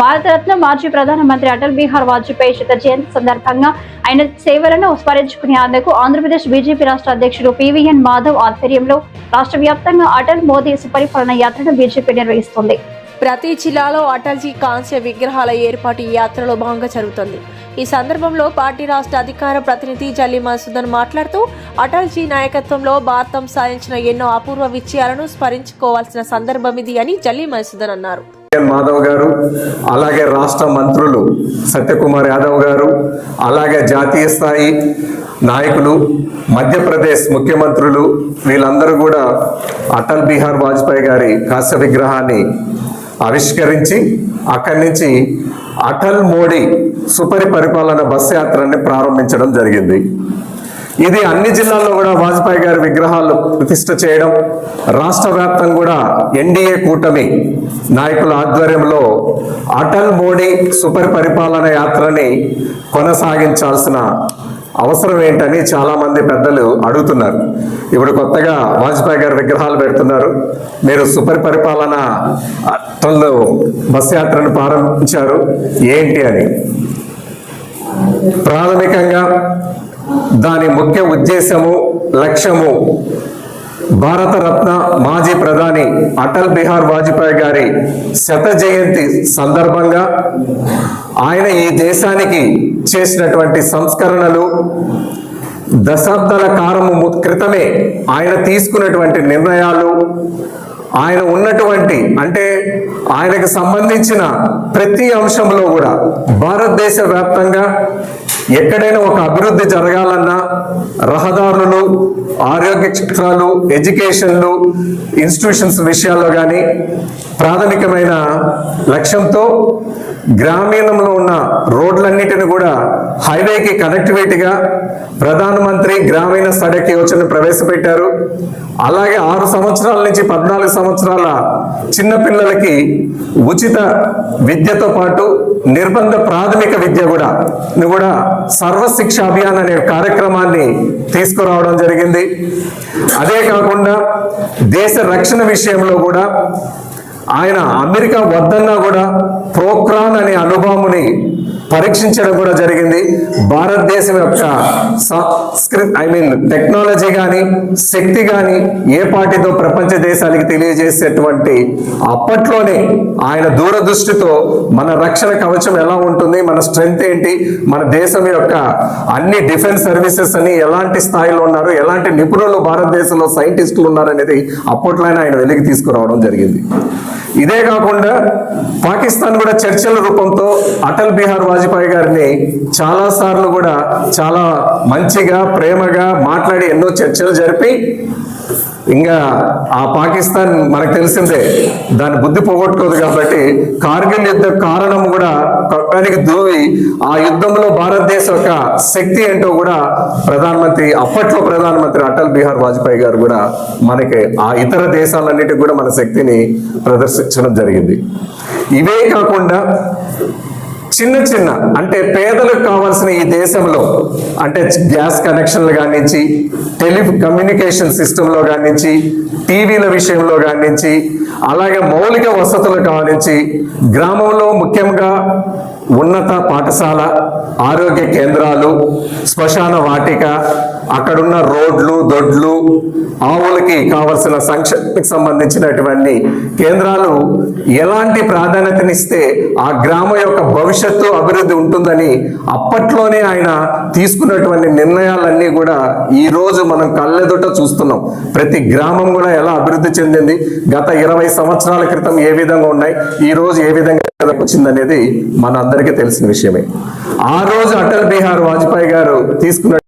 భారతరత్న మాజీ ప్రధానమంత్రి అటల్ బిహారీ వాజ్పేయి శత జయంతి సందర్భంగా ఆయన సేవలను స్మరించుకునేందుకు ఆంధ్రప్రదేశ్ బీజేపీ రాష్ట్ర అధ్యక్షుడు పివిఎన్ మాధవ్ ఆధ్వర్యంలో రాష్ట్ర వ్యాప్తంగా అటల్ మోదీ సుపరిపాలన యాత్రను బీజేపీ నిర్వహిస్తుంది. ప్రతి జిల్లాలో అటల్జీ కాంస్య విగ్రహాల ఏర్పాటు ఈ యాత్రలో భాగంగా జరుగుతుంది. ఈ సందర్భంలో పార్టీ రాష్ట్ర అధికార ప్రతినిధి జల్లి మధుసూదన్ మాట్లాడుతూ అటల్జీ నాయకత్వంలో భారతం సాధించిన ఎన్నో అపూర్వ విజయాలను స్మరించుకోవాల్సిన సందర్భం ఇది అని జల్లి మధుసూదన్ అన్నారు. మాధవ్ గారు, అలాగే రాష్ట్ర మంత్రులు సత్యకుమార్ యాదవ్ గారు, అలాగే జాతీయ స్థాయి నాయకులు, మధ్యప్రదేశ్ ముఖ్యమంత్రులు వీళ్ళందరూ కూడా అటల్ బిహారీ వాజ్పేయి గారి కాంస్య విగ్రహాన్ని ఆవిష్కరించి అక్కడి నుంచి అటల్ మోడీ సుపరిపాలన బస్ యాత్రని ప్రారంభించడం జరిగింది. ఇది అన్ని జిల్లాల్లో కూడా వాజ్పేయి గారి విగ్రహాలు ప్రతిష్ఠ చేయడం, రాష్ట్ర వ్యాప్తంగా కూడా ఎన్డీఏ కూటమి నాయకుల ఆధ్వర్యంలో అటల్ మోడీ సుపరిపాలన యాత్రని కొనసాగించాల్సిన అవసరం ఏంటని చాలా మంది పెద్దలు అడుగుతున్నారు. ఇప్పుడు కొత్తగా వాజ్పేయి గారి విగ్రహాలు పెడుతున్నారు, మీరు సుపరిపాలన అటల్ బస్ యాత్రను ప్రారంభించారు ఏంటి అని. ప్రాథమికంగా దాని ముఖ్య ఉద్దేశము, లక్ష్యము భారతరత్న మాజీ ప్రధాని అటల్ బిహారీ వాజ్పేయి గారి శత జయంతి సందర్భంగా ఆయన ఈ దేశానికి చేసినటువంటి సంస్కరణలు, దశాబ్దాల కాలము క్రితమే ఆయన తీసుకున్నటువంటి నిర్ణయాలు, ఆయన ఉన్నటువంటి అంటే ఆయనకు సంబంధించిన ప్రతి అంశంలో కూడా భారతదేశ వ్యాప్తంగా ఎక్కడైనా ఒక అభివృద్ధి జరగాలన్నా రహదారులు, ఆరోగ్య క్షేత్రాలు, ఎడ్యుకేషన్లు, ఇన్స్టిట్యూషన్స్ విషయాల్లో కానీ ప్రాథమికమైన లక్ష్యంతో గ్రామీణంలో ఉన్న రోడ్లన్నిటిని కూడా హైవేకి కనెక్టివిటీగా ప్రధానమంత్రి గ్రామీణ సడక్ యోజన ప్రవేశపెట్టారు. అలాగే 6 సంవత్సరాల నుంచి 14 సంవత్సరాల చిన్నపిల్లలకి ఉచిత విద్యతో పాటు నిర్బంధ ప్రాథమిక విద్య కూడా సర్వశిక్ష అభియాన్ అనే కార్యక్రమాన్ని తీసుకురావడం జరిగింది. అదే కాకుండా దేశ రక్షణ విషయంలో కూడా ఆయన అమెరికా వద్దన్నా కూడా ప్రోక్రాన్ అనే అనుభవాన్ని పరీక్షించడం కూడా జరిగింది. భారతదేశం యొక్క టెక్నాలజీ కానీ శక్తి కానీ ఏ పార్టీతో ప్రపంచ దేశాలకి తెలియజేసేటువంటి అప్పట్లోనే ఆయన దూరదృష్టితో మన రక్షణ కవచం ఎలా ఉంటుంది, మన స్ట్రెంగ్త్ ఏంటి, మన దేశం యొక్క అన్ని డిఫెన్స్ సర్వీసెస్ అని ఎలాంటి స్థాయిలో ఉన్నారు, ఎలాంటి నిపుణులు భారతదేశంలో సైంటిస్టులు ఉన్నారనేది అప్పట్లోనే ఆయన వెలికి తీసుకురావడం జరిగింది. ఇదే కాకుండా పాకిస్తాన్ కూడా చర్చల రూపంతో అటల్ బిహారీ వాజ్పేయి గారిని చాలా సార్లు కూడా చాలా మంచిగా ప్రేమగా మాట్లాడి ఎన్నో చర్చలు జరిపి ఇంకా ఆ పాకిస్తాన్ మనకు తెలిసిందే దాని బుద్ధి పోగొట్టుకోదు కాబట్టి కార్గిల్ యుద్ధ కారణం కూడా కట్టానికి దూవి ఆ యుద్ధంలో భారతదేశం యొక్క శక్తి ఏంటో కూడా అప్పట్లో ప్రధానమంత్రి అటల్ బిహారీ వాజ్పేయి గారు కూడా మనకి ఆ ఇతర దేశాలన్నిటికి కూడా మన శక్తిని ప్రదర్శించడం జరిగింది. ఇవే కాకుండా చిన్న చిన్న అంటే పేదలకు కావాల్సిన ఈ దేశంలో అంటే గ్యాస్ కనెక్షన్లు కానించి, టెలికమ్యూనికేషన్ సిస్టంలో కానించి, టీవీల విషయంలో కానించి, అలాగే మౌలిక వసతులు కానించి, గ్రామంలో ముఖ్యంగా ఉన్నత పాఠశాల, ఆరోగ్య కేంద్రాలు, శ్మశాన వాటిక, అక్కడున్న రోడ్లు, దొడ్లు, ఆవులకి కావలసిన సంక్షేమకు సంబంధించినటువంటి కేంద్రాలు ఎలాంటి ప్రాధాన్యతనిస్తే ఆ గ్రామం యొక్క భవిష్యత్తు అభివృద్ధి ఉంటుందని అప్పట్లోనే ఆయన తీసుకున్నటువంటి నిర్ణయాలన్నీ కూడా ఈ రోజు మనం కళ్ళెదుట చూస్తున్నాం. ప్రతి గ్రామం కూడా ఎలా అభివృద్ధి చెందింది, గత 20 సంవత్సరాల క్రితం ఏ విధంగా ఉన్నాయి, ఈ రోజు ఏ విధంగా వచ్చిందనేది మన అందరికీ తెలిసిన విషయమే. ఆ రోజు అటల్ బిహారీ వాజ్పేయి గారు తీసుకున్న